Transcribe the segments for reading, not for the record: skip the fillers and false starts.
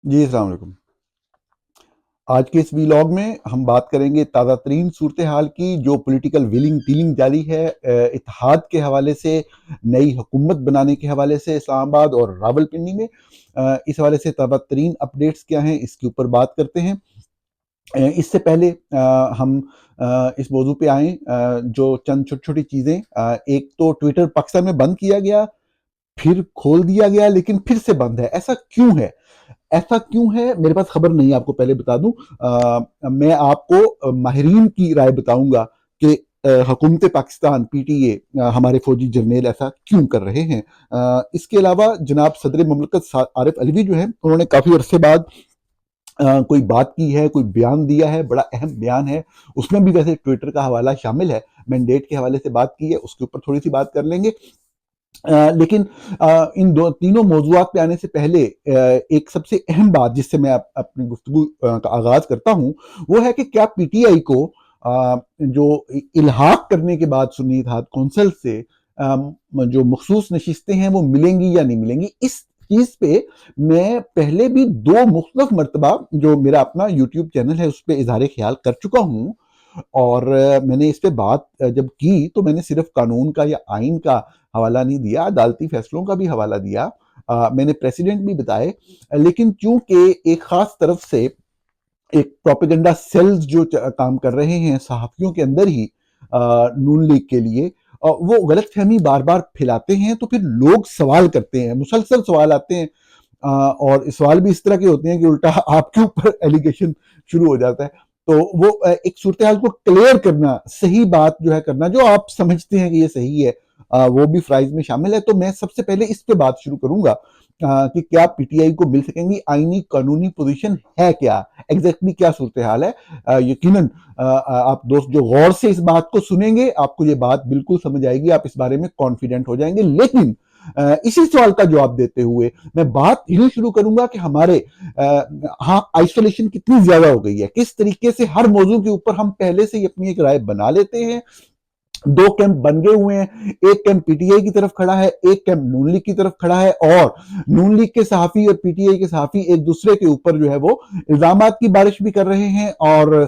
جی السلام علیکم۔ آج کے اس ویلاگ میں ہم بات کریں گے تازہ ترین صورتحال کی، جو پولیٹیکل ویلنگ ڈیلنگ جاری ہے اتحاد کے حوالے سے، نئی حکومت بنانے کے حوالے سے اسلام آباد اور راول پنڈی میں۔ اس حوالے سے تازہ ترین اپڈیٹس کیا ہیں، اس کے اوپر بات کرتے ہیں۔ اس سے پہلے ہم اس موضوع پہ آئیں، جو چند چھوٹی چھوٹی چیزیں، ایک تو ٹویٹر پاکستان میں بند کیا گیا، پھر کھول دیا گیا، لیکن پھر سے بند ہے۔ ایسا کیوں ہے؟ ایسا کیوں ہے میرے پاس خبر نہیں، آپ کو پہلے بتا دوں۔ میں آپ کو ماہرین کی رائے بتاؤں گا کہ حکومت پاکستان پی ٹی اے، ہمارے فوجی جرنیل ایسا کیوں کر رہے ہیں۔ اس کے علاوہ جناب صدر مملکت عارف علوی جو ہیں، انہوں نے کافی عرصے بعد کوئی بات کی ہے، کوئی بیان دیا ہے، بڑا اہم بیان ہے۔ اس میں بھی ویسے ٹویٹر کا حوالہ شامل ہے، مینڈیٹ کے حوالے سے بات کی ہے، اس کے اوپر تھوڑی سی بات کر لیں گے۔ لیکن ان تینوں موضوعات پہ آنے سے پہلے ایک سب سے اہم بات جس سے میں اپنی گفتگو کا آغاز کرتا ہوں، وہ ہے کہ کیا پی ٹی آئی کو جو الحاق کرنے کے بعد سنی اتحاد کونسل سے جو مخصوص نشستیں ہیں وہ ملیں گی یا نہیں ملیں گی۔ اس چیز پہ میں پہلے بھی 2 مختلف مرتبہ، جو میرا اپنا یوٹیوب چینل ہے، اس پہ اظہار خیال کر چکا ہوں، اور میں نے اس پہ بات جب کی تو میں نے صرف قانون کا یا آئین کا حوالہ نہیں دیا، عدالتی فیصلوں کا بھی حوالہ دیا، میں نے پریسیڈنٹ بھی بتائے۔ لیکن چونکہ ایک خاص طرف سے ایک پروپیگنڈا سیلز جو کام کر رہے ہیں صحافیوں کے اندر ہی نون لیگ کے لیے، وہ غلط فہمی بار بار پھیلاتے ہیں، تو پھر لوگ سوال کرتے ہیں، مسلسل سوال آتے ہیں، اور سوال بھی اس طرح کے ہوتے ہیں کہ الٹا آپ کے اوپر ایلیگیشن شروع ہو جاتا ہے۔ تو وہ ایک صورتحال کو کلیئر کرنا، صحیح بات جو ہے کرنا، جو آپ سمجھتے ہیں کہ یہ صحیح ہے، وہ بھی فرائض میں شامل ہے۔ تو میں سب سے پہلے اس پہ بات شروع کروں گا کہ کیا پی ٹی آئی کو مل سکیں گی، آئینی قانونی پوزیشن ہے کیا، ایگزیکٹلی کیا صورتحال ہے۔ یقیناً آپ دوست جو غور سے اس بات کو سنیں گے، آپ کو یہ بات بالکل سمجھ آئے گی، آپ اس بارے میں کانفیڈنٹ ہو جائیں گے۔ لیکن اسی سوال کا جواب دیتے ہوئے میں بات یہی شروع کروں گا کہ ہمارے ہاں آئسولیشن کتنی زیادہ ہو گئی ہے، کس طریقے سے ہر موضوع کے اوپر ہم پہلے سے ہی اپنی ایک رائے بنا لیتے ہیں۔ 2 کیمپ بن گئے ہوئے ہیں، ایک کیمپ پی ٹی آئی کی طرف کھڑا ہے، ایک کیمپ نون لیگ کی طرف کھڑا ہے، اور نون لیگ کے صحافی اور پی ٹی آئی کے صحافی ایک دوسرے کے اوپر جو ہے وہ الزامات کی بارش بھی کر رہے ہیں، اور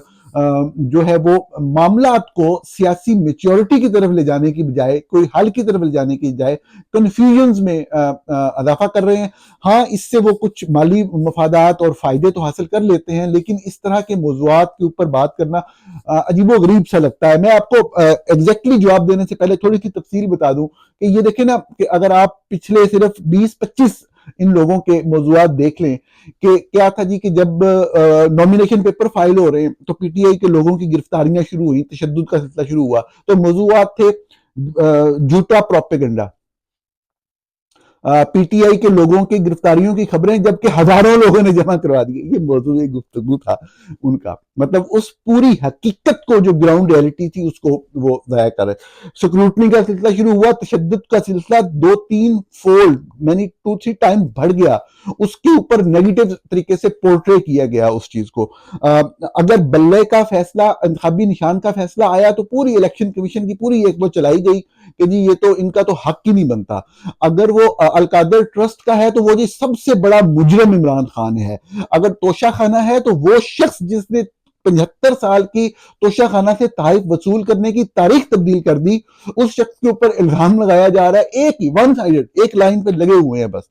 جو ہے وہ معاملات کو سیاسی میچورٹی کی طرف لے جانے کی بجائے، کوئی حل کی طرف لے جانے کی بجائے کنفیوژنز میں اضافہ کر رہے ہیں۔ ہاں اس سے وہ کچھ مالی مفادات اور فائدے تو حاصل کر لیتے ہیں، لیکن اس طرح کے موضوعات کے اوپر بات کرنا عجیب و غریب سا لگتا ہے۔ میں آپ کو ایگزیکٹلی جواب دینے سے پہلے تھوڑی سی تفصیل بتا دوں کہ یہ دیکھیں نا، کہ اگر آپ پچھلے صرف 20-25 ان لوگوں کے موضوعات دیکھ لیں کہ کیا تھا جی، کہ جب نومینیشن پیپر فائل ہو رہے ہیں تو پی ٹی آئی کے لوگوں کی گرفتاریاں شروع ہوئیں، تشدد کا سلسلہ شروع ہوا، تو موضوعات تھے جھوٹا پروپیگنڈا، پی ٹی آئی کے لوگوں کی گرفتاریوں کی خبریں جبکہ ہزاروں لوگوں نے جمع کروا دی۔ یہ موضوع گفتگو تھا ان کا، مطلب اس پوری حقیقت کو، جو گراؤنڈ ریئلٹی تھی، اس کو وہ ضائع کر رہے۔ سکروٹنی کا سلسلہ شروع ہوا، تشدد کا سلسلہ 2-3 فولڈ، یعنی 2-3 ٹائم بڑھ گیا، اس کے اوپر نیگیٹو طریقے سے پورٹرے کیا گیا اس چیز کو۔ اگر بلے کا فیصلہ، انتخابی نشان کا فیصلہ آیا تو پوری الیکشن کمیشن کی پوری ایک وہ چلائی گئی کہ جی یہ تو ان کا تو حق ہی نہیں بنتا۔ اگر وہ القادر ٹرسٹ کا ہے تو وہ جی سب سے بڑا مجرم عمران خان ہے۔ اگر توشہ خانہ ہے تو وہ شخص جس نے 75 سال کی توشہ خانہ سے تحائف وصول کرنے کی تاریخ تبدیل کر دی، اس شخص کے اوپر الزام لگایا جا رہا ہے، ایک ہی ون سائیڈڈ، ایک لائن پہ لگے ہوئے ہیں بس،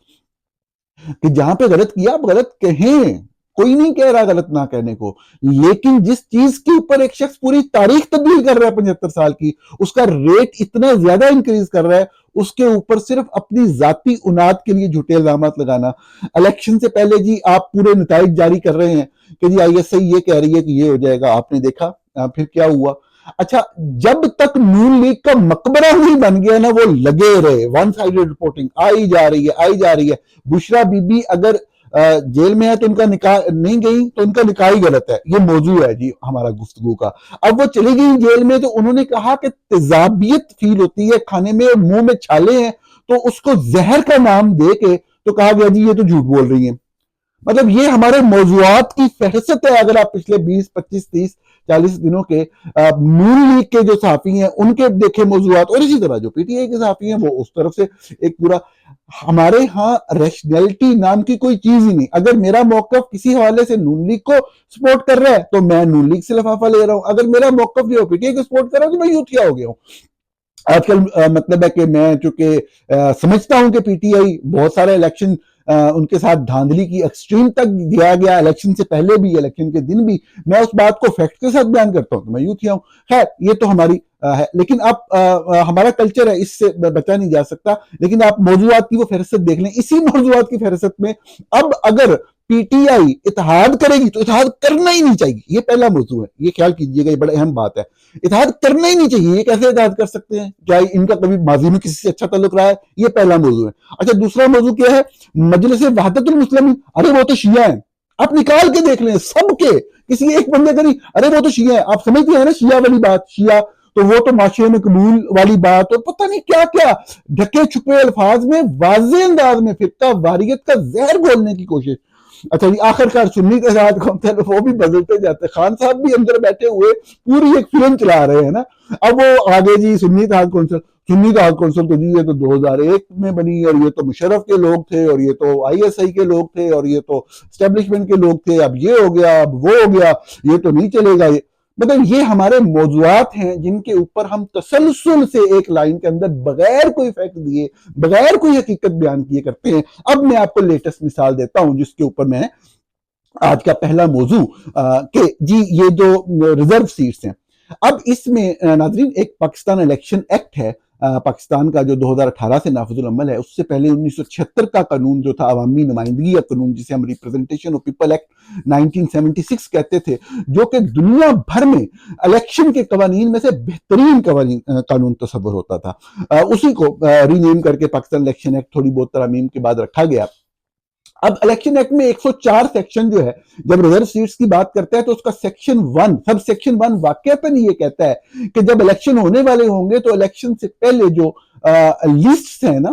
کہ جہاں پہ غلط کیا آپ غلط کہیں، کوئی نہیں کہہ رہا غلط نہ کہنے کو، لیکن جس چیز کے اوپر ایک شخص پوری تاریخ تبدیل کر رہا ہے 75 سال کی، اس کا ریٹ اتنا زیادہ انکریز کر رہا ہے، اس کے اوپر صرف اپنی ذاتی اناد کے لیے جھوٹے الزامات لگانا۔ الیکشن سے پہلے جی آپ پورے نتائج جاری کر رہے ہیں کہ جی آئی ایس آئی یہ کہہ رہی ہے کہ یہ ہو جائے گا، آپ نے دیکھا پھر کیا ہوا۔ اچھا، جب تک نون لیگ کا مقبرہ نہیں بن گیا نا، وہ لگے رہے، ون سائیڈڈ رپورٹنگ آئی جا رہی ہے۔ بشرا بی بی اگر جیل میں ہے تو ان کا نکاح نہیں گئی تو ان کا نکاح ہی غلط ہے، یہ موضوع ہے جی ہمارا گفتگو کا۔ اب وہ چلی گئی جیل میں تو انہوں نے کہا کہ تیزابیت فیل ہوتی ہے کھانے میں، منہ میں چھالے ہیں، تو اس کو زہر کا نام دے کے تو کہا گیا جی یہ تو جھوٹ بول رہی ہیں۔ مطلب یہ ہمارے موضوعات کی فہرست ہے، اگر آپ پچھلے 20-25-30 40 دنوں کے نون لیگ کے جو صحافی ہیں ان کے دیکھے موضوعات، اور اسی طرح جو پی ٹی آئی کے صحافی ہیں وہ اس طرف سے ایک پورا. ہمارے ہاں ریشنلٹی نام کی کوئی چیز ہی نہیں. اگر میرا موقف کسی حوالے سے نون لیگ کو سپورٹ کر رہا ہے تو میں نون لیگ سے لفافہ لے رہا ہوں، اگر میرا موقف جو پی ٹی آئی کو سپورٹ کر رہا ہے تو میں یوتھیا ہو گیا ہوں. آج کل مطلب ہے کہ میں چونکہ سمجھتا ہوں کہ پی ٹی آئی بہت سارے الیکشن ان کے ساتھ دھاندلی کی ایکسٹریم تک گیا گیا، الیکشن سے پہلے بھی الیکشن کے دن بھی میں اس بات کو فیکٹ کے ساتھ بیان کرتا ہوں تو میں یوتھیا ہوں. خیر یہ تو ہماری ہے، لیکن اب ہمارا کلچر ہے، اس سے بچا نہیں جا سکتا. لیکن آپ موضوعات کی وہ فہرست دیکھ لیں، اسی موضوعات کی فہرست میں اب اگر پی ٹی آئی اتحاد کرے گی تو اتحاد کرنا ہی نہیں چاہیے. یہ پہلا موضوع ہے، یہ خیال کیجئے گا، یہ بڑا اہم بات ہے. اتحاد کرنا ہی نہیں چاہیے. یہ کیسے اتحاد کر سکتے ہیں؟ کیا ان کا کبھی ماضی میں کسی سے اچھا تعلق رہا ہے؟ یہ پہلا موضوع ہے. اچھا دوسرا موضوع کیا ہے؟ مجلس وحدت المسلمین. ارے وہ تو شیعہ ہیں، آپ نکال کے دیکھ لیں سب کے، کسی ایک بندے کا نہیں. ارے وہ تو شیعہ ہیں، آپ سمجھتے ہیں نا شیعہ والی بات، شیعہ تو وہ تو معاشرے میں قبول والی بات، اور پتہ نہیں کیا کیا ڈھکے چھپے الفاظ میں واضح انداز میں فرقہ واریت کا زہر گھولنے کی کوشش. اچھا جی آخر کار سنی اتحاد کونسل وہ بھی بدلتے جاتے ہیں. خان صاحب بھی اندر بیٹھے ہوئے پوری ایک فلم چلا رہے ہیں نا. اب وہ آگے جی سنی اتحاد کونسل، سنی اتحاد کونسل تو جی یہ تو 2001 میں بنی، اور یہ تو مشرف کے لوگ تھے، اور یہ تو آئی ایس آئی کے لوگ تھے، اور یہ تو اسٹیبلشمنٹ کے لوگ تھے. اب یہ ہو گیا، اب وہ ہو گیا، یہ تو نہیں چلے گا. مطلب یہ ہمارے موضوعات ہیں جن کے اوپر ہم تسلسل سے ایک لائن کے اندر بغیر کوئی فیکٹ دیے، بغیر کوئی حقیقت بیان کیے کرتے ہیں. اب میں آپ کو لیٹسٹ مثال دیتا ہوں جس کے اوپر میں آج کا پہلا موضوع کہ جی یہ جو ریزرو سیٹس ہیں. اب اس میں ناظرین ایک پاکستان الیکشن ایکٹ ہے، پاکستان کا جو 2018 سے نافذ العمل ہے. اس سے پہلے 1976 کا قانون جو تھا عوامی نمائندگی کا قانون، جسے ہم ریپریزنٹیشن آف پیپل ایکٹ 1976 کہتے تھے، جو کہ دنیا بھر میں الیکشن کے قوانین میں سے بہترین قانون تصور ہوتا تھا. اسی کو ری نیم کر کے پاکستان الیکشن ایکٹ تھوڑی بہت ترامیم کے بعد رکھا گیا. اب الیکشن ایکٹ میں 104 سیکشن جو ہے، جب ریزرو سیٹس کی بات کرتا ہے تو اس کا سیکشن 1 سب سیکشن 1 واقعتاً یہ کہتا ہے کہ جب الیکشن ہونے والے ہوں گے تو الیکشن سے پہلے جو لسٹس ہیں نا،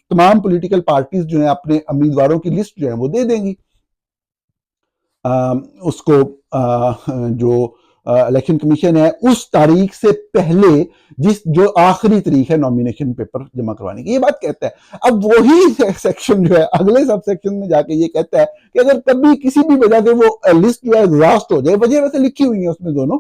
تمام پولیٹیکل پارٹیز جو ہیں اپنے امیدواروں کی لسٹ جو ہے وہ دے دیں گی اس کو. جو الیکشن کمیشن ہے اس تاریخ سے پہلے جو آخری تاریخ ہے نامینیشن پیپر جمع کروانے کی، یہ بات کہتا ہے. اب وہی سیکشن جو ہے اگلے سب سیکشن میں جا کے یہ کہتا ہے کہ اگر کبھی کسی بھی وجہ سے وہ لسٹ جو ہے ایگزاسٹ ہو جائے، وجہ ویسے لکھی ہوئی ہے اس میں دونوں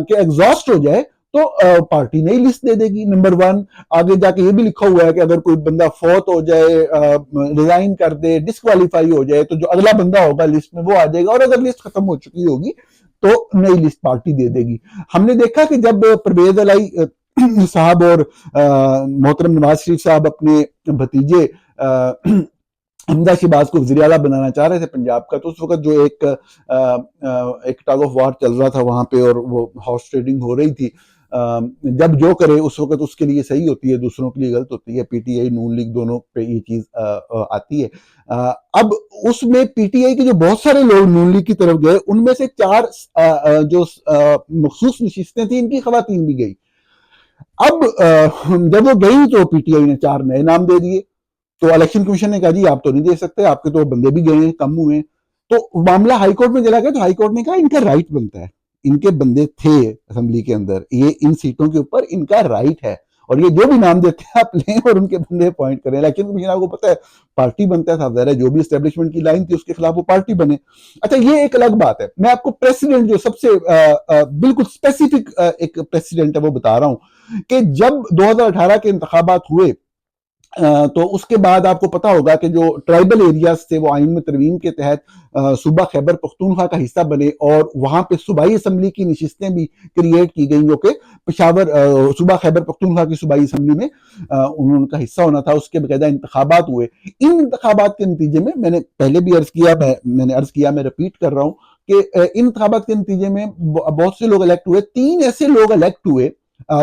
کہ ایگزاسٹ ہو جائے تو پارٹی نئی لسٹ دے دے گی. نمبر 1 آگے جا کے یہ بھی لکھا ہوا ہے کہ اگر کوئی بندہ فوت ہو جائے، ریزائن کر دے، ڈسکوالیفائی ہو جائے، تو جو اگلا بندہ ہوگا لسٹ میں وہ آ جائے گا، اور اگر لسٹ ختم ہو چکی ہوگی تو نئی لسٹ پارٹی دے دے گی. ہم نے دیکھا کہ جب پرویز الہی صاحب اور محترم نواز شریف صاحب اپنے بھتیجے حمزہ شہباز کو وزیر اعلیٰ بنانا چاہ رہے تھے پنجاب کا، تو اس وقت جو ایک ٹگ آف وار چل رہا تھا وہاں پہ، اور وہ ہارس ٹریڈنگ ہو رہی تھی. جب جو کرے اس وقت اس کے لیے صحیح ہوتی ہے، دوسروں کے لیے غلط ہوتی ہے. P T I known league دونوں پہ یہ چیز آتی ہے. اب اس میں پی ٹی آئی کے جو بہت سارے لوگ نون لیگ کی طرف گئے، ان میں سے 4 جو مخصوص نشستیں تھیں ان کی خواتین بھی گئی. اب جب وہ گئی تو پی ٹی آئی نے 4 نئے نام دے دیے. تو الیکشن کمیشن نے کہا جی آپ تو نہیں دے سکتے، آپ کے تو بندے بھی گئے ہیں، کم ہوئے ہیں. تو معاملہ ہائی کورٹ میں چلا گیا، تو ہائی کورٹ نے کہا ان کا رائٹ بنتا ہے، ان کے بندے تھے اسمبلی کے اندر، یہ ان سیٹوں کے اوپر ان کا رائٹ ہے، اور یہ جو بھی نام دیتے ہیں آپ لیں اور ان کے بندے اپوائنٹ کریں. الیکشن کمیشن آپ کو پتہ ہے پارٹی بنتا ہے، صاحب ظاہر ہے جو بھی اسٹیبلشمنٹ کی لائن تھی اس کے خلاف وہ پارٹی بنے. اچھا یہ ایک الگ بات ہے. میں آپ کو پریسیڈنٹ جو سب سے بالکل اسپیسیفک ایک پریسیڈنٹ ہے وہ بتا رہا ہوں کہ جب 2018 کے انتخابات ہوئے تو اس کے بعد آپ کو پتا ہوگا کہ جو ٹرائبل ایریاز تھے وہ آئین میں ترمیم کے تحت صوبہ خیبر پختونخوا کا حصہ بنے، اور وہاں پہ صوبائی اسمبلی کی نشستیں بھی کریٹ کی گئیں جو کہ پشاور صوبہ خیبر پختونخوا کی صوبائی اسمبلی میں انہوں کا حصہ ہونا تھا. اس کے باقاعدہ انتخابات ہوئے. ان انتخابات کے نتیجے میں نے پہلے بھی عرض کیا، میں ریپیٹ کر رہا ہوں کہ ان انتخابات کے نتیجے میں بہت سے لوگ الیکٹ ہوئے. 3 ایسے لوگ الیکٹ ہوئے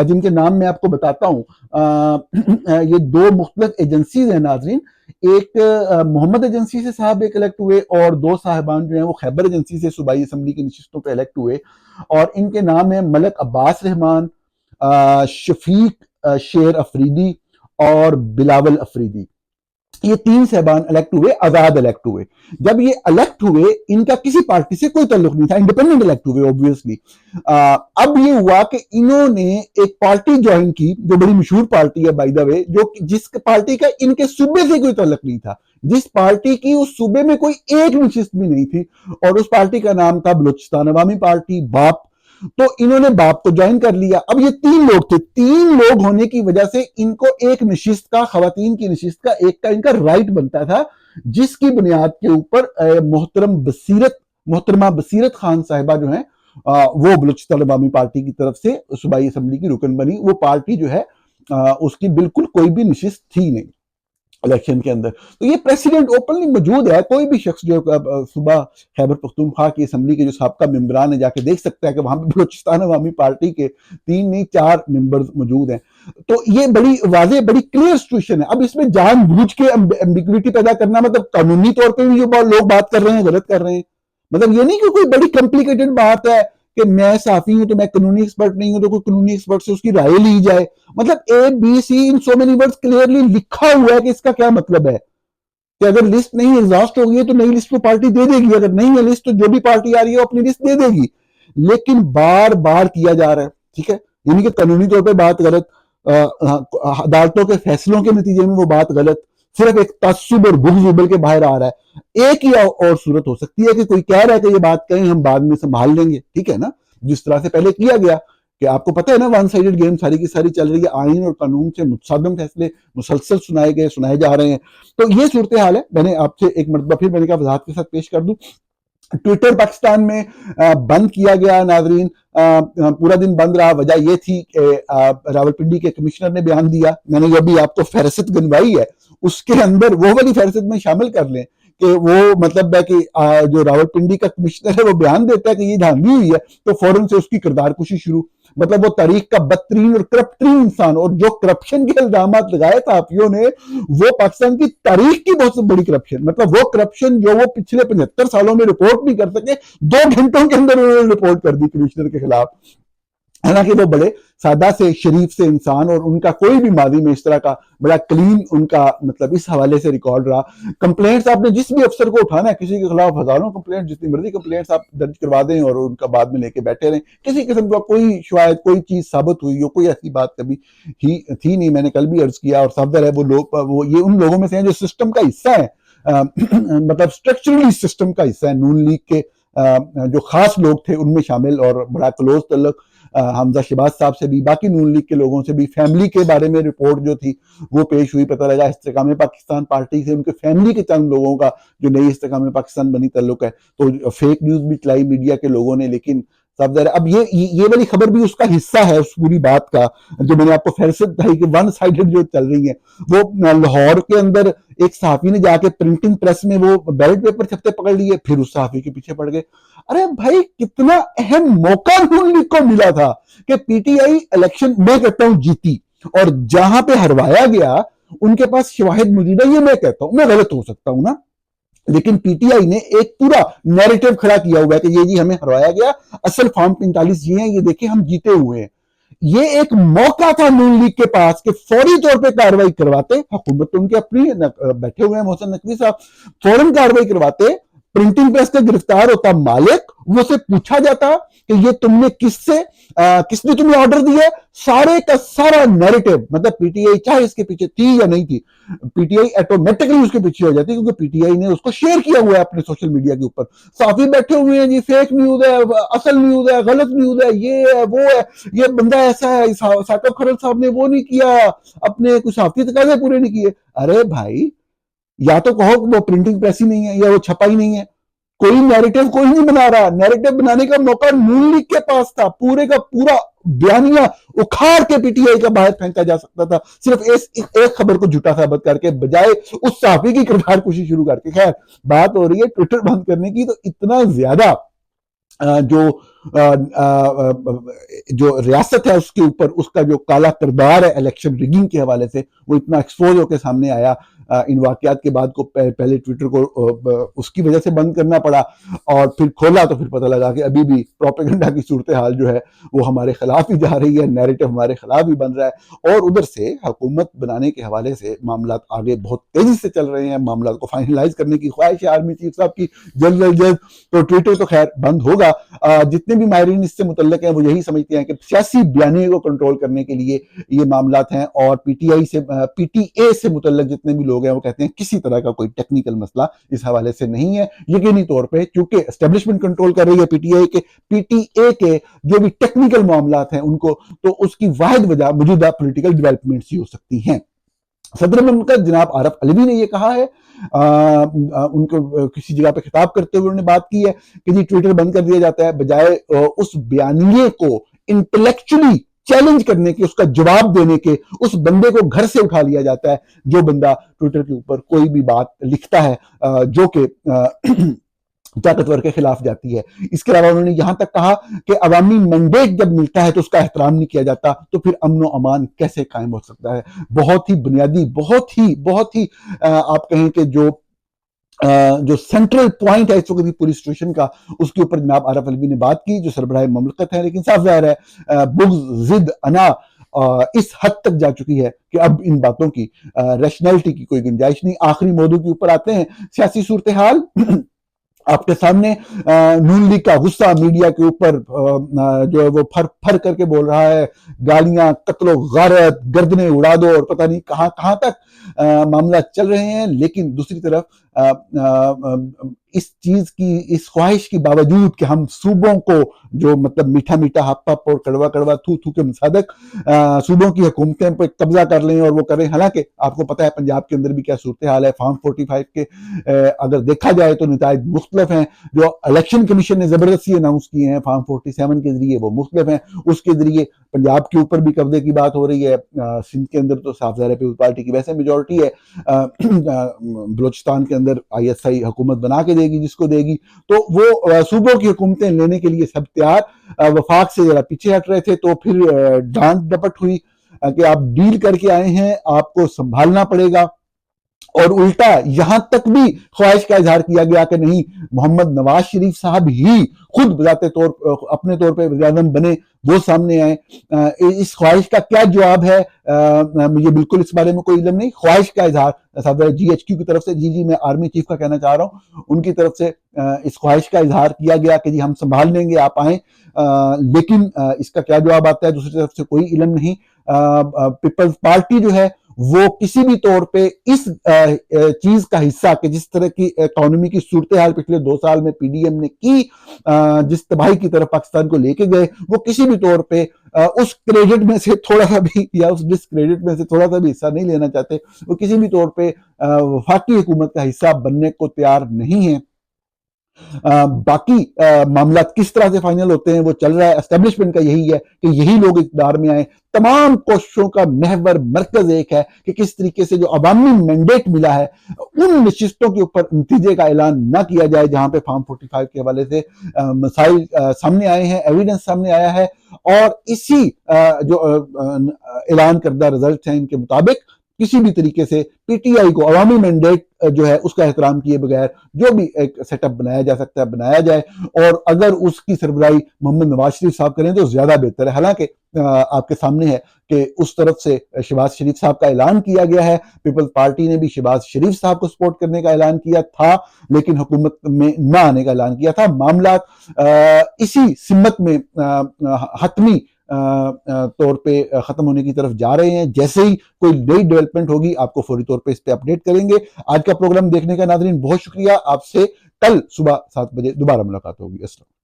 جن کے نام میں آپ کو بتاتا ہوں. یہ 2 مختلف ایجنسیز ہیں ناظرین. ایک محمد ایجنسی سے صاحب ایک الیکٹ ہوئے، اور 2 صاحبان جو ہیں وہ خیبر ایجنسی سے صوبائی اسمبلی کی نشستوں پہ الیکٹ ہوئے، اور ان کے نام ہیں ملک عباس رحمان، شفیق شیر افریدی اور بلاول افریدی. یہ 3 صاحبان الیکٹ ہوئے، آزاد الیکٹ ہوئے. جب یہ الیکٹ ہوئے ان کا کسی پارٹی سے کوئی تعلق نہیں تھا، انڈیپینڈنٹ الیکٹ ہوئے اوبویسلی. اب یہ ہوا کہ انہوں نے ایک پارٹی جوائن کی جو بڑی مشہور پارٹی ہے بائی دا وے، جو جس پارٹی کا ان کے صوبے سے کوئی تعلق نہیں تھا، جس پارٹی کی اس صوبے میں کوئی ایک نشست بھی نہیں تھی، اور اس پارٹی کا نام تھا بلوچستان عوامی پارٹی، باپ. تو انہوں نے باپ کو جوائن کر لیا. اب یہ 3 لوگ تھے، 3 لوگ ہونے کی وجہ سے ان کو ایک نشست کا، خواتین کی نشست کا ایک کا ان کا رائٹ بنتا تھا، جس کی بنیاد کے اوپر محترمہ بصیرت خان صاحبہ جو ہیں وہ بلوچستان عوامی پارٹی کی طرف سے صوبائی اسمبلی کی رکن بنی. وہ پارٹی جو ہے اس کی بالکل کوئی بھی نشست تھی نہیں الیکشن کے اندر. تو یہ پریسیڈنٹ اوپنلی موجود ہے، کوئی بھی شخص جو صوبہ خیبر پختونخوا کی اسمبلی کے جو سابقہ ممبران ہیں جا کے دیکھ سکتا ہے کہ وہاں پہ بلوچستان عوامی پارٹی کے 3 نہیں 4 ممبرز موجود ہیں. تو یہ بڑی واضح، بڑی کلیئر سچویشن ہے. اب اس میں جان بوجھ کے ایمبیگوٹی پیدا کرنا، مطلب قانونی طور پہ بھی جو لوگ بات کر رہے ہیں غلط کر رہے ہیں. مطلب یہ نہیں کہ کوئی بڑی کمپلیکیٹڈ بات ہے کہ میں صحافی ہوں تو میں قانونی ایکسپرٹ نہیں ہوں تو کوئی قانونی ایکسپرٹ سے اس کی رائے لی جائے. مطلب اے بی سی ان سو مینی ورڈز کلیئرلی لکھا ہوا ہے کہ اس کا کیا مطلب ہے، کہ اگر لسٹ نہیں ایگزاسٹ ہو گئی ہے تو نئی لسٹ کو پارٹی دے دے گی، اگر نہیں ہے لسٹ تو جو بھی پارٹی آ رہی ہے وہ اپنی لسٹ دے دے گی. لیکن بار بار کیا جا رہا ہے، ٹھیک ہے، یعنی کہ قانونی طور پہ بات غلط، عدالتوں کے فیصلوں کے نتیجے میں وہ بات غلط، صرف ایک تعصب اور بغض ابل کے باہر آ رہا ہے. ایک ہی اور صورت ہو سکتی ہے کہ کوئی کہہ رہا ہے کہ یہ بات کہیں ہم بعد میں سنبھال لیں گے، ٹھیک ہے نا، جس طرح سے پہلے کیا گیا کہ آپ کو پتہ ہے نا ون سائیڈڈ گیم ساری کی ساری چل رہی ہے، آئین اور قانون سے متصادم فیصلے مسلسل سنائے جا رہے ہیں. تو یہ صورتحال ہے. میں نے آپ سے ایک مرتبہ پھر میں نے کہا وضاحت کے ساتھ پیش کر دوں. ٹویٹر پاکستان میں بند کیا گیا ناظرین، پورا دن بند رہا. وجہ یہ تھی کہ راولپنڈی کے کمشنر نے بیان دیا، میں نے جو ابھی آپ کو فہرست گنوائی ہے اس کے اندر وہ والی فہرست میں شامل کر لیں کہ وہ مطلب ہے کہ جو راولپنڈی کا کمشنر ہے وہ بیان دیتا ہے کہ یہ دھاندلی ہوئی ہے تو فوراً سے اس کی کردار کشی شروع. مطلب وہ تاریخ کا بدترین اور کرپٹ ترین انسان، اور جو کرپشن کے الزامات لگائے صحافیوں نے وہ پاکستان کی تاریخ کی بہت بڑی کرپشن، مطلب وہ کرپشن جو وہ پچھلے 75 سالوں میں رپورٹ نہیں کر سکے 2 گھنٹوں کے اندر انہوں نے رپورٹ کر دی کمشنر کے خلاف. حالانکہ وہ بڑے سادہ سے شریف سے انسان، اور ان کا کوئی بھی ماضی میں اس طرح کا بڑا کلین ان کا مطلب اس حوالے سے ریکارڈ رہا. کمپلینٹس آپ نے جس بھی افسر کو اٹھانا ہے، کسی کے خلاف ہزاروں کمپلینٹ، جتنی مرضی کمپلینٹس آپ درج کروا دیں اور ان کا بعد میں لے کے بیٹھے رہیں، کسی قسم کا کوئی شاید کوئی چیز ثابت ہوئی ہو، کوئی ایسی بات کبھی ہی تھی نہیں. میں نے کل بھی عرض کیا، اور صاف ہے وہ لوگ یہ ان لوگوں میں سے ہیں جو سسٹم کا حصہ ہیں، مطلب اسٹرکچرلی سسٹم کا حصہ ہے. نون لیگ کے جو خاص لوگ تھے ان میں شامل، اور بڑا کلوز تعلق حمزہ شہباز صاحب سے بھی، باقی نون لیگ کے لوگوں سے بھی. فیملی کے بارے میں رپورٹ جو تھی وہ پیش ہوئی، پتہ لگا استحکام پاکستان پارٹی سے ان کے فیملی کے چند لوگوں کا جو نئی استحکام پاکستان بنی تعلق ہے. تو فیک نیوز بھی چلائی میڈیا کے لوگوں نے، لیکن اب یہ والی خبر بھی اس کا حصہ ہے اس پوری بات کا جو میں نے آپ کو فہرست بتائی کہ ون سائیڈڈ جو چل رہی ہے. وہ لاہور کے اندر ایک صحافی نے جا کے پرنٹنگ پریس میں وہ بیلٹ پیپر چھپتے پکڑ لیے، پھر اس صحافی کے پیچھے پڑ گئے. ارے بھائی کتنا اہم موقع نون لیگ کو ملا تھا کہ پی ٹی آئی الیکشن میں کہتا ہوں جیتی، اور جہاں پہ ہروایا گیا ان کے پاس شواہد موجود ہے. یہ میں کہتا ہوں، میں غلط ہو سکتا ہوں نا، لیکن پی ٹی آئی نے ایک پورا نیریٹو کھڑا کیا ہوا ہے کہ یہ جی ہمیں ہروایا گیا، اصل فارم 45 یہ ہیں، یہ دیکھیں ہم جیتے ہوئے ہیں. یہ ایک موقع تھا نون لیگ کے پاس کہ فوری طور پہ کارروائی کرواتے، حکومت ان کے اپنی بیٹھے ہوئے ہیں محسن نقوی صاحب، فوراً کارروائی کرواتے. پرنٹنگ پریس کا گرفتار ہوتا مالک، وہ سے پوچھا جاتا کہ یہ تم نے کس نے تمہیں آرڈر دیا. سارے کا سارا نیریٹو، مطلب پی ٹی آئی چاہے اس کے پیچھے تھی یا نہیں تھی، پی ٹی آئی ایٹومیٹکلی اس کے پیچھے ہو جاتی کیونکہ پی ٹی آئی نے اس کو شیئر کیا ہوا ہے اپنے سوشل میڈیا کے اوپر. صحافی بیٹھے ہوئے ہیں جی، فیک نیوز ہے، اصل نیوز ہے، غلط نیوز ہے، یہ ہے وہ ہے، یہ بندہ ایسا ہے، ثاقب خرل صاحب نے وہ نہیں کیا، اپنے کچھ صحافتی تقاضے پورے نہیں کیے. ارے بھائی یا تو کہو کہ وہ پرنٹنگ پریس ہی نہیں ہے یا وہ چھپا ہی نہیں ہے. کوئی نیریٹو کوئی نہیں بنا رہا. نیریٹو بنانے کا موقع نون لیگ کے پاس تھا، پورے کا پورا بیانیہ اکھاڑ کے پی ٹی آئی کا باہر پھینکا جا سکتا تھا صرف ایک خبر کو جھوٹا ثابت کر کے، بجائے اس صحافی کی کردار کشی شروع کر کے. خیر بات ہو رہی ہے ٹویٹر بند کرنے کی، تو اتنا زیادہ جو ریاست ہے اس کے اوپر اس کا جو کالا کردار ہے الیکشن ریگنگ کے حوالے سے وہ اتنا ایکسپوز ہو کے سامنے آیا ان واقعات کے بعد کو پہلے ٹویٹر کو اس کی وجہ سے بند کرنا پڑا، اور پھر کھولا تو پھر پتہ لگا کہ ابھی بھی پروپیگنڈا کی صورتحال جو ہے وہ ہمارے خلاف ہی جا رہی ہے، نیریٹو ہمارے خلاف ہی بن رہا ہے، اور ادھر سے حکومت بنانے کے حوالے سے معاملات آگے بہت تیزی سے چل رہے ہیں، معاملات کو فائنلائز کرنے کی خواہش ہے آرمی چیف صاحب کی جلد از جلد، تو ٹویٹر تو خیر بند ہوگا۔ جتنے بھی ماہرین اس سے متعلق ہیں وہ یہی سمجھتے ہیں کہ سیاسی بیانیے کو کنٹرول کرنے کے لیے یہ معاملات ہیں، اور پی ٹی اے سے متعلق جتنے بھی لوگ ہیں وہ کہتے ہیں کسی طرح کا کوئی ٹیکنیکل مسئلہ اس حوالے سے نہیں ہے، یقینی طور پہ چونکہ اسٹیبلشمنٹ کنٹرول کر رہی ہے پی ٹی اے کے جو بھی ٹیکنیکل معاملات ہیں ان کو، تو اس کی واحد وجہ موجودہ پولیٹیکل ڈیولپمنٹس ہی ہو سکتی ہیں۔ صدر مملکت جناب عارف علوی نے یہ کہا ہے، ان کو کسی جگہ پہ خطاب کرتے ہوئے انہوں نے بات کی ہے کہ جی ٹویٹر بند کر دیا جاتا ہے، بجائے اس بیانیے کو انٹلیکچولی چیلنج کرنے کے، اس کا جواب دینے کے، اس بندے کو گھر سے اٹھا لیا جاتا ہے جو بندہ ٹویٹر کے اوپر کوئی بھی بات لکھتا ہے جو کہ طاقتور کے خلاف جاتی ہے۔ اس کے علاوہ انہوں نے یہاں تک کہا کہ عوامی مینڈیٹ جب ملتا ہے تو اس کا احترام نہیں کیا جاتا تو پھر امن و امان کیسے قائم ہو سکتا ہے۔ بہت ہی بنیادی، بہت ہی آپ کہیں کہ جو سینٹرل پوائنٹ ہے اس وقت کی پوری سچویشن کا، اس کے اوپر جناب عارف علوی نے بات کی جو سربراہ مملکت ہے، لیکن صاف ظاہر ہے بغض، ضد، انا اس حد تک جا چکی ہے کہ اب ان باتوں کی ریشنلٹی کی کوئی گنجائش نہیں۔ آخری موضوع کے اوپر آتے ہیں، سیاسی صورتحال آپ کے سامنے نون لیگ کا غصہ میڈیا کے اوپر جو ہے وہ پھر کر کے بول رہا ہے، گالیاں، قتل و غارت، گردنیں اڑا دو، اور پتہ نہیں کہاں تک معاملہ چل رہے ہیں۔ لیکن دوسری طرف اس چیز کی، اس خواہش کی باوجود کہ ہم صوبوں کو جو مطلب میٹھا میٹھا ہپ ہپ اور کڑوا کڑوا تھو تھو کے مصادق صوبوں کی حکومتیں پہ قبضہ کر لیں اور وہ کریں، حالانکہ آپ کو پتہ ہے پنجاب کے اندر بھی کیا صورتحال ہے۔ فارم 45 کے اگر دیکھا جائے تو نتائج مختلف ہیں، جو الیکشن کمیشن نے زبردستی اناؤنس کیے ہیں فارم 47 کے ذریعے وہ مختلف ہیں، اس کے ذریعے پنجاب کے اوپر بھی قبضے کی بات ہو رہی ہے، سندھ کے اندر تو صاف ظاہر ہے پیپلز پارٹی کی ویسے میجورٹی ہے، بلوچستان کے اندر آئی ایس آئی حکومت بنا کے دے گی جس کو دے گی، تو وہ صوبوں کی حکومتیں لینے کے لیے سب تیار۔ وفاق سے ذرا پیچھے ہٹ رہے تھے تو پھر ڈانٹ ڈپٹ ہوئی کہ آپ ڈیل کر کے آئے ہیں، آپ کو سنبھالنا پڑے گا، اور الٹا یہاں تک بھی خواہش کا اظہار کیا گیا کہ نہیں، محمد نواز شریف صاحب ہی خود بذات طور اپنے طور پہ وزیر اعظم بنے، وہ سامنے آئے۔ اس خواہش کا کیا جواب ہے مجھے بالکل اس بارے میں کوئی علم نہیں۔ خواہش کا اظہار صدر جی ایچ کیو کی طرف سے، جی میں آرمی چیف کا کہنا چاہ رہا ہوں، ان کی طرف سے اس خواہش کا اظہار کیا گیا کہ جی ہم سنبھال لیں گے، آپ آئیں، لیکن اس کا کیا جواب آتا ہے دوسری طرف سے کوئی علم نہیں۔ پیپلز پارٹی جو ہے وہ کسی بھی طور پہ اس چیز کا حصہ کہ جس طرح کی اکانومی کی صورتحال پچھلے 2 سال میں پی ڈی ایم نے کی، جس تباہی کی طرف پاکستان کو لے کے گئے، وہ کسی بھی طور پہ اس کریڈٹ میں سے تھوڑا سا بھی یا اس ڈس کریڈٹ میں سے تھوڑا سا بھی حصہ نہیں لینا چاہتے، وہ کسی بھی طور پہ وفاقی حکومت کا حصہ بننے کو تیار نہیں ہیں۔ باقی معاملات کس طرح سے فائنل ہوتے ہیں وہ چل رہا ہے۔ اسٹیبلشمنٹ کا یہی ہے کہ یہی لوگ اقتدار میں آئیں۔ تمام کوششوں کا محور مرکز ایک ہے کہ کس طریقے سے جو عوامی مینڈیٹ ملا ہے ان نشستوں کے اوپر نتیجے کا اعلان نہ کیا جائے، جہاں پہ فارم 45 کے حوالے سے مسائل سامنے آئے ہیں، ایویڈنس سامنے آیا ہے، اور اسی جو اعلان کردہ رزلٹ ہیں ان کے مطابق کسی بھی طریقے سے پی ٹی آئی کو عوامی مینڈیٹ جو ہے اس کا احترام کیے بغیر جو بھی ایک سیٹ اپ بنایا جا سکتا ہے بنایا جائے، اور اگر اس کی سربراہی محمد نواز شریف صاحب کریں تو زیادہ بہتر ہے۔ حالانکہ آپ کے سامنے ہے کہ اس طرف سے شہباز شریف صاحب کا اعلان کیا گیا ہے، پیپلز پارٹی نے بھی شہباز شریف صاحب کو سپورٹ کرنے کا اعلان کیا تھا لیکن حکومت میں نہ آنے کا اعلان کیا تھا۔ معاملات اسی سمت میں حتمی طور پہ ختم ہونے کی طرف جا رہے ہیں۔ جیسے ہی کوئی نئی ڈیولپمنٹ ہوگی آپ کو فوری طور پہ اس پہ اپڈیٹ کریں گے۔ آج کا پروگرام دیکھنے کا ناظرین بہت شکریہ۔ آپ سے کل صبح 7 بجے دوبارہ ملاقات ہوگی۔ السلام۔